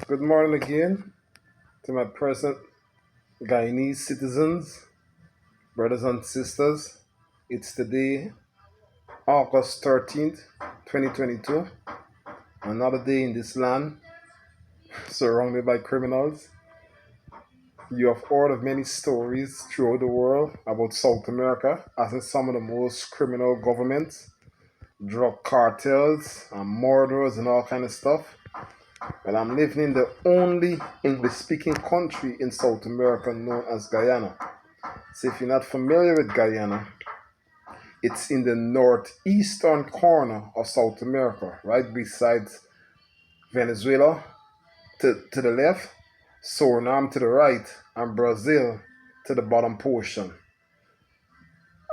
Good morning again to my present Guyanese citizens, brothers and sisters. It's today, August 13th, 2022. Another day in this land, surrounded by criminals. You have heard of many stories throughout the world about South America as in some of the most criminal governments, drug cartels, and murderers, and all kind of stuff. Well, I'm living in the only English-speaking country in South America known as Guyana. So if you're not familiar with Guyana, it's in the northeastern corner of South America, right beside Venezuela to the left, Suriname to the right, and Brazil to the bottom portion.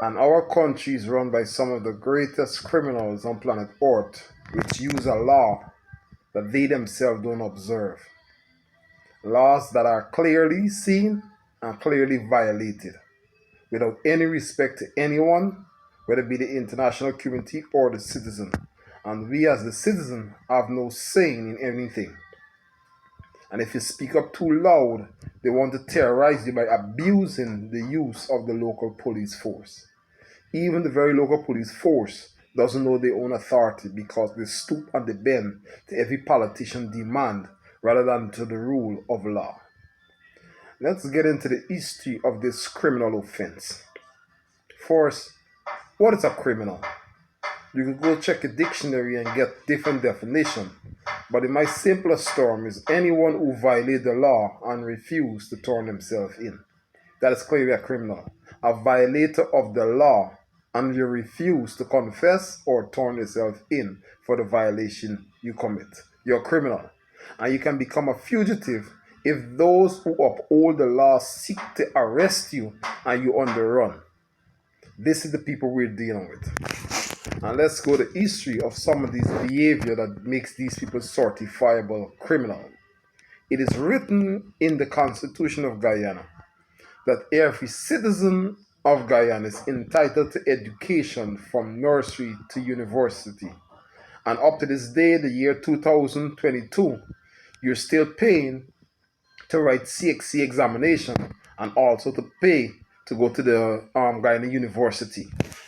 And our country is run by some of the greatest criminals on planet Earth, which use a law that they themselves don't observe. Laws that are clearly seen and clearly violated without any respect to anyone, whether it be the international community or the citizen. And we as the citizen have no say in anything. And if you speak up too loud, they want to terrorize you by abusing the use of the local police force. Even the very local police force doesn't know their own authority because they stoop and they bend to every politician demand rather than to the rule of law. Let's get into the history of this criminal offense. First, what is a criminal? You can go check a dictionary and get different definition, but in my simplest term is anyone who violates the law and refuse to turn themselves in. That is clearly a criminal. A violator of the law and you refuse to confess or turn yourself in for the violation you commit. You're a criminal. And you can become a fugitive if those who uphold the law seek to arrest you and you're on the run. This is the people we're dealing with. And let's go to the history of some of these behavior that makes these people certifiable criminal. It is written in the Constitution of Guyana that every citizen of Guyana is entitled to education from nursery to university. And up to this day, the year 2022, you're still paying to write CXC examination and also to pay to go to the Guyana University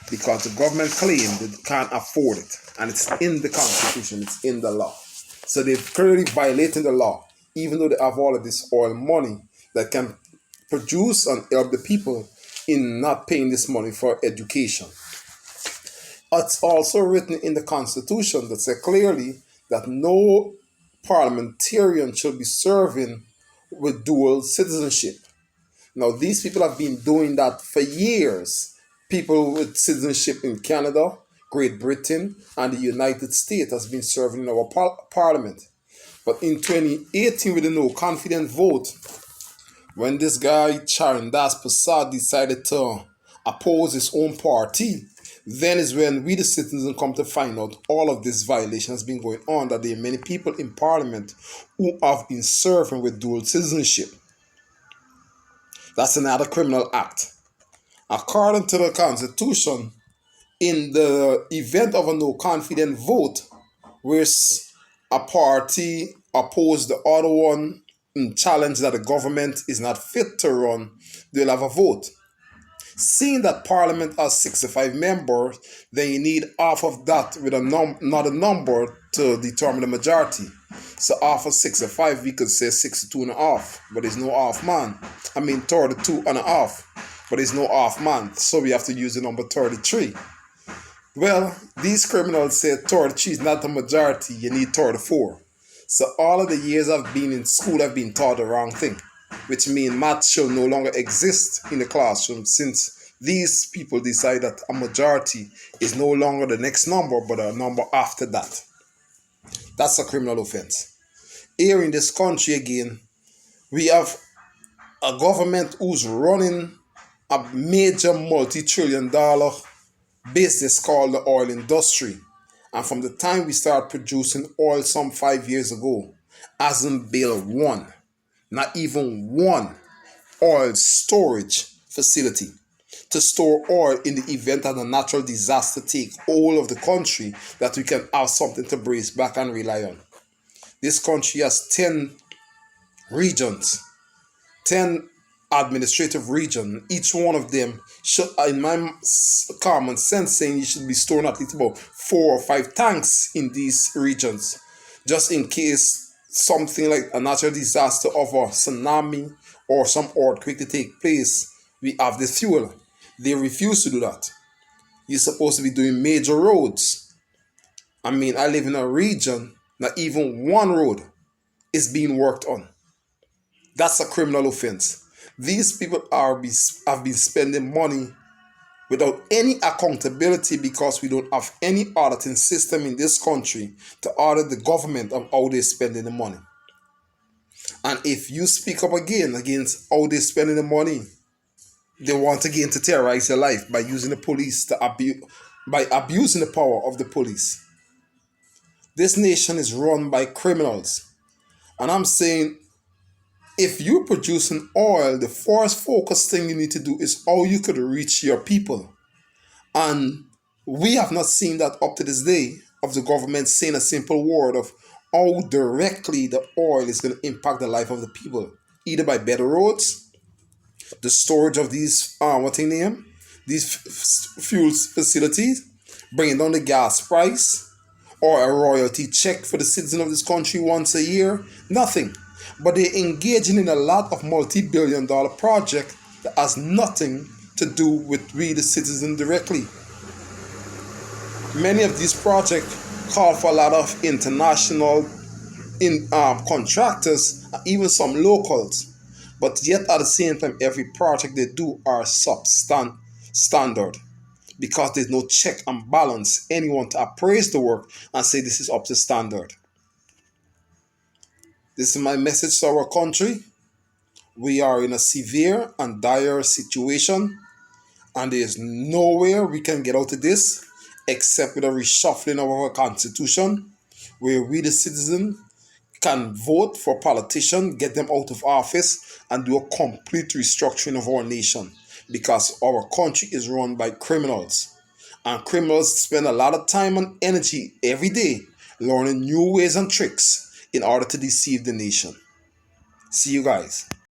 because the government claimed they can't afford it. And it's in the Constitution, it's in the law. So they're clearly violating the law, even though they have all of this oil money that can produce and help the people in not paying this money for education. It's also written in the Constitution that says clearly that no parliamentarian should be serving with dual citizenship. Now, these people have been doing that for years. People with citizenship in Canada, Great Britain, and the United States has been serving in our parliament. But in 2018, with the no confidence vote, when this guy Charandas Prasad decided to oppose his own party, then is when we the citizens come to find out all of this violation has been going on, that there are many people in parliament who have been serving with dual citizenship. That's another criminal act. According to the Constitution, in the event of a no confidence vote, where a party oppose the other one and challenge that the government is not fit to run, they'll have a vote. Seeing that Parliament has 65 members, then you need half of that with not a number to determine the majority. So half of 65, we could say 62 and a half, but there's no half man. 32 and a half, but there's no half man. So we have to use the number 33. Well, these criminals say 33 is not a majority, you need 34. So all of the years I've been in school, I've been taught the wrong thing, which means math should no longer exist in the classroom since these people decide that a majority is no longer the next number, but a number after that. That's a criminal offense. Here in this country again, we have a government who's running a major multi-trillion-dollar business called the oil industry. And from the time we started producing oil some 5 years ago, hasn't built one, not even one oil storage facility to store oil in the event of a natural disaster take all of the country, that we can have something to brace back and rely on. This country has 10 regions, 10 administrative region. Each one of them should, in my common sense, saying you should be storing at least about 4 or 5 tanks in these regions, just in case something like a natural disaster of a tsunami or some earthquake to take place. We have the fuel. They refuse to do that. You're supposed to be doing major roads. I mean, I live in a region that even one road is being worked on. That's a criminal offense. These people have been spending money without any accountability because we don't have any auditing system in this country to audit the government of how they're spending the money. And if you speak up again against how they're spending the money, they want again to terrorize your life by using the police to by abusing the power of the police. This nation is run by criminals. And I'm saying if you're producing oil, the first focus thing you need to do is how you could reach your people. And we have not seen that up to this day of the government saying a simple word of how directly the oil is going to impact the life of the people, either by better roads, the storage of these what they name these fuel facilities, bringing down the gas price, or a royalty check for the citizen of this country once a year. Nothing. But they're engaging in a lot of multi-billion-dollar project that has nothing to do with we the citizen directly. Many of these projects call for a lot of international contractors, even some locals. But yet at the same time, every project they do are standard because there's no check and balance anyone to appraise the work and say this is up to standard. This is my message to our country. We are in a severe and dire situation, and there's nowhere we can get out of this except with a reshuffling of our constitution, where we the citizen can vote for politicians, get them out of office, and do a complete restructuring of our nation because our country is run by criminals. And criminals spend a lot of time and energy every day learning new ways and tricks in order to deceive the nation. See you guys.